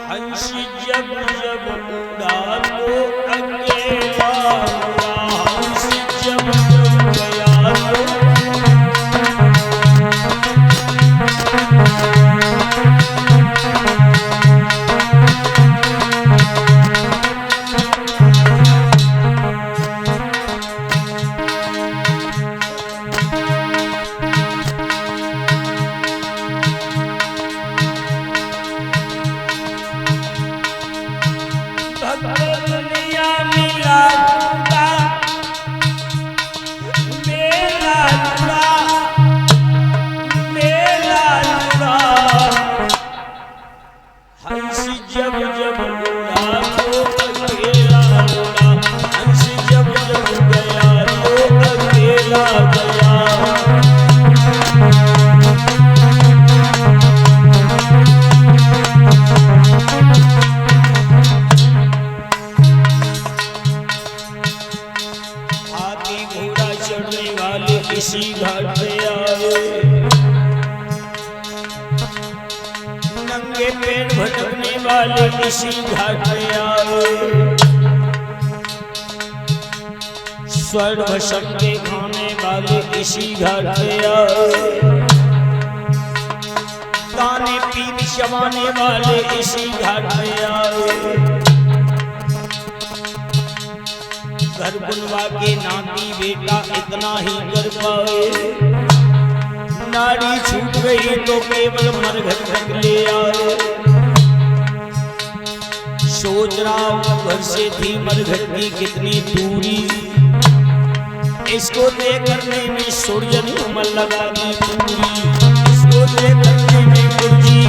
हंस जब जब उड़ा तो अकेला उड़ा, हंस जब जब गया इसी घाट पे आए, नंगे पैर भटकने वाले इसी घाट पे आए, स्वर्ग भसक के खाने वाले इसी घाट पे आए, ताने पीर चबाने वाले इसी घाट पे आए, घर बुनवा के नाती बेटा इतना ही कर पाए, नारी छूट गई तो केवल मरघट तक ले आए, सोच रहा हूँ घर से थी मरघट की कितनी दूरी, इसको तय करने में सूर्य ने उमर लगा दी पूरी, इसको तय करने में गुरुजी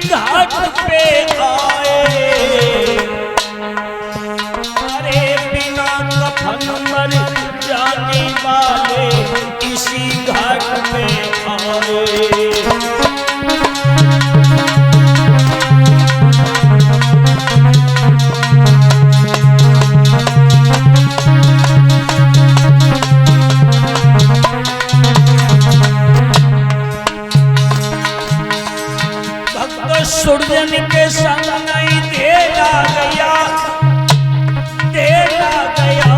घाट पे आए, अरे बिना कफन मर जाने वाले इसी घाट पे आए, सुरजन के संग नहीं देला गया, देला गया,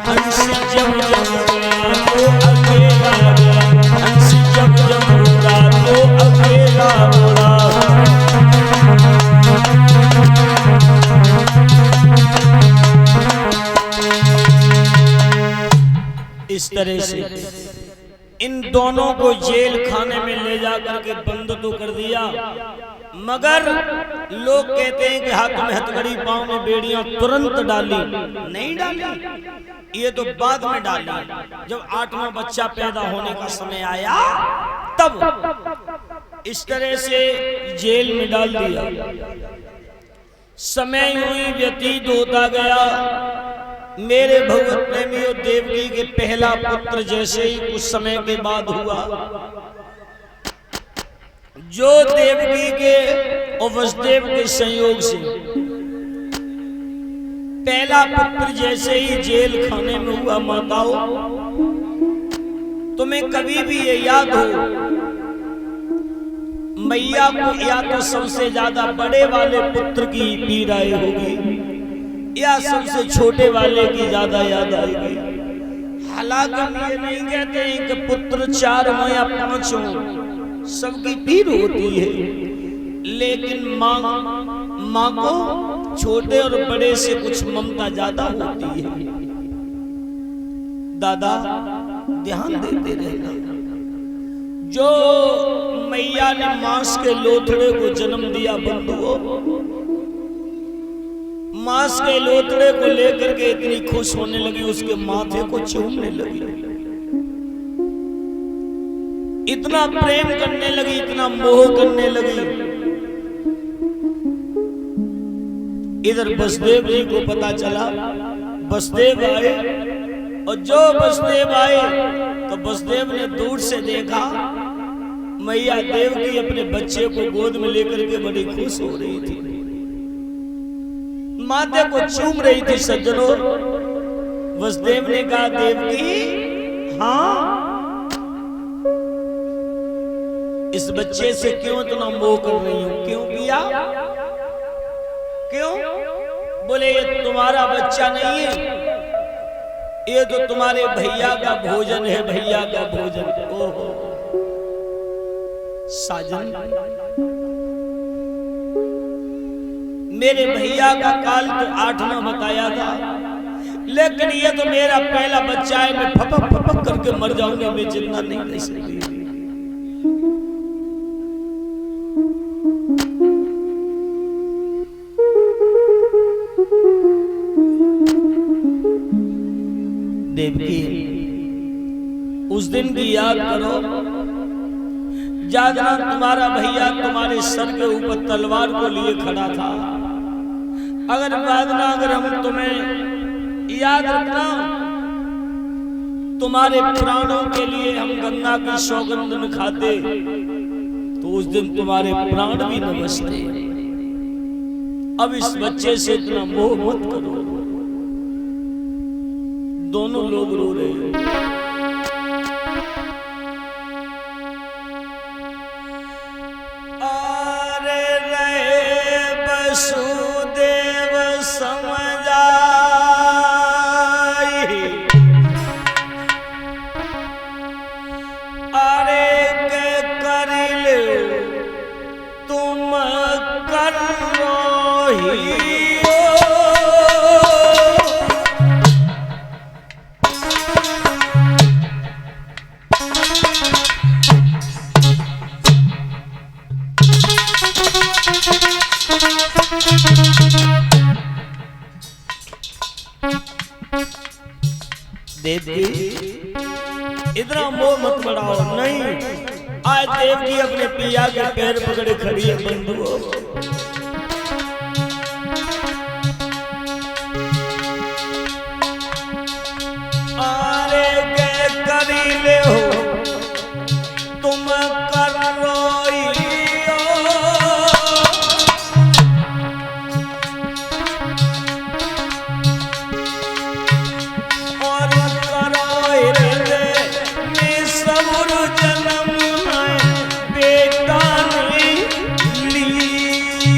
हंस जब जब गया तो अकेला गया, हंस जब जब उड़ा तो अकेला उड़ा, इस तरह से इन दोनों को जेल खाने में ले जाकर के बंद तो कर दिया, मगर लोग कहते हैं कि हाथ में हथकड़ी पांव में बेड़ियां तुरंत डाली, नहीं डाली, ये तो बाद में डाली, जब 8वां बच्चा पैदा होने का समय आया तब इस तरह से जेल में डाल दिया। समय यूं ही व्यतीत होता गया, मेरे भगवत प्रेमियों देवकी के पहला पुत्र जैसे ही कुछ समय के बाद हुआ, जो देवकी के और वसुदेव के संयोग से पहला पुत्र जैसे ही जेल खाने में हुआ। माताओं, तुम्हें कभी भी ये याद हो, मैया को या तो सबसे ज्यादा बड़े वाले पुत्र की पीड़ाएं होगी या सबसे छोटे वाले की ज्यादा याद आएगी। हालांकि हम ये नहीं कहते हैं कि पुत्र 4 हो या 5 हो, सबकी पीड़ होती है, लेकिन माँ को छोटे और बड़े से कुछ ममता ज्यादा होती है। दादा ध्यान देते रहना, जो मैया ने मांस के लोथड़े को जन्म दिया, बंधुओं, मांस के लोथड़े को लेकर के इतनी खुश होने लगी, उसके माथे को चूमने लगी, इतना प्रेम करने लगी, इतना मोह करने लगी। इधर वसुदेव जी को पता चला, वसुदेव आए, और जो वसुदेव आए तो वसुदेव ने दूर से देखा मैया देवकी अपने बच्चे को गोद में लेकर के बड़ी खुश हो रही थी, माथे को चूम रही थी। सज्जनों, वसुदेव ने कहा देवकी, हाँ इस बच्चे से क्यों इतना मोह कर रही हूं? क्यों किया? क्यों? बोले ये तुम्हारा बच्चा नहीं है, ये तो तुम्हारे भैया का भोजन है, भैया का भोजन। ओहो साजन, मेरे भैया का काल तो 8वां बताया था, लेकिन ये तो मेरा पहला बच्चा है, मैं फपक फपक करके मर जाऊंगा, मैं जिंदा नहीं रह सकती। देवकी, उस दिन की याद करो, जागना तुम्हारा भैया तुम्हारे सर के ऊपर तलवार को लिए खड़ा था। अगर वादना, अगर हम तुम्हें याद रखना, तुम्हारे प्राणों के लिए हम गंगा की सौगंध न खाते तो उस दिन तुम्हारे प्राण भी न बचते। अब इस बच्चे से इतना मोह मत करो। दोनों लोग रो रहे हैं। अरे रे वसुदेव समझाई, अरे के करिले तुम करोही। देवकी, इतना मोह मत बढ़ाओ। नहीं, आज देवकी अपने पिया के पैर पकड़े खड़ी है। बंधुओं, अरे के करीले हो तुम कर रोई, जन्म बेटा नहीं ली।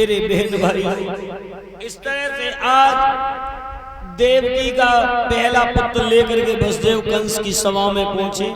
मेरे बहन भाई। इस तरह से आज देवकी का पहला पुत्र लेकर के वसुदेव कंस की सभा में पहुंचे।